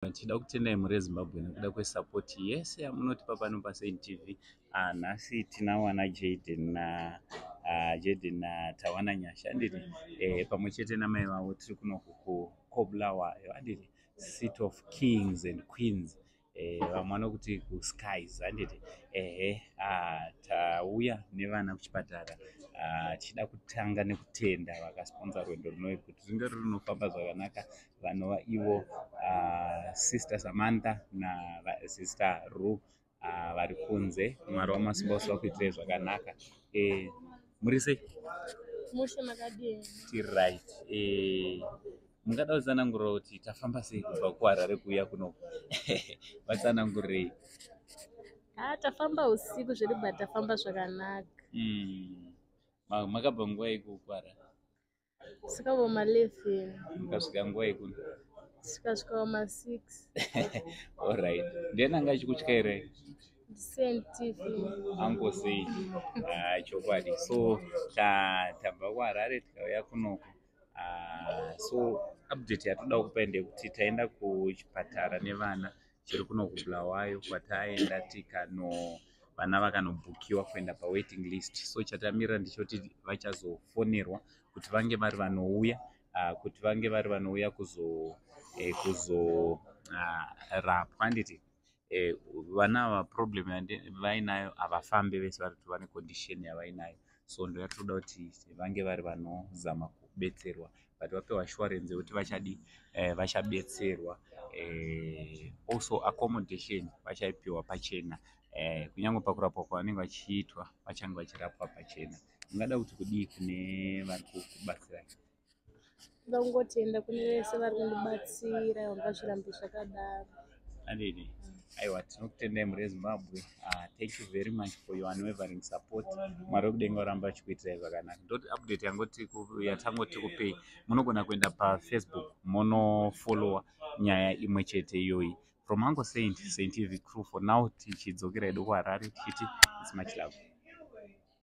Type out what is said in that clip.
Tinoda kutendai muri Zimbabwe nekuda kwesapoti yese yamunotipa pano paSaint TV. Nhasi tinawana Jayden Tawana nyasha ndiri pamwe chete namai vavo tiri kuno KuBulawayo handiti Seat of Kings and Queens, vamwe vanokuti kuSkies handiti. Tauya nevana kuchipatara tichida kutanga nekutenda vakasponza rwendo runoi kuti ringe runofamba zvakanaka, vanova ivo Sister Samantha naSister Ru vari kunze. Mwari wamasimba ose vakuitirai zvakanaka. Muri sei? Mushe makadini. Tiri right. Mungada kutsanangurira kuti tafamba sei kubva kuHarare kuuya kuno? Vatsanangurirei. Tafamba usiku zviribva tafamba zvakanaka. Makabva nguva yeko kuHarare? Sikabva ma11. Mukasvika nguva yekuno? Tikasvika ma6. Alright. Ndiani anga achikutyaira? Saint TV. Ango sei? Chokwadi. So tabva kuHarare tikauya kunoko. So update yatoda kupa ndekuti taenda kuchipatara nevana chiri kuno KuBulawayo kwataenda vana vakanobhukiwa kuenda pawaiting list. So chatamirira ndichoti vachazofonerwa kuti vange vari vanouya kuti vange vari vanouya kuzorapwa handiti. Vana ava problem vainayo havafambe vese vari kuti vane condition yavainayo. So ndo yatoda kuti vange vari vanozama kubetserwa, but vapewa assurance yekuti vachabetserwa. Also accommodation vachaipiwa pachena, kunyange pakurapwa kwavanenge vachiitwa vachange vachirapwa pachena. Ungada kuti kudii kune vari kubatsirai? Ndangotenda kune vese vari kundibatsira vanga zvirambe zvakadaro. Handiti. Aiwa, tinokutendai muri Zimbabwe. Thank you very much for your unwavering support. Mwari wekudenga uramba achikuitirai zvakanaka. Ndoti update yatangoti kupei. Munogona kuenda paFacebook monofollowa nyaya imwe chete iyoyi. From Uncle Saint TV crew for now, tichidzokera hedu kuHarare tichiti it's much love.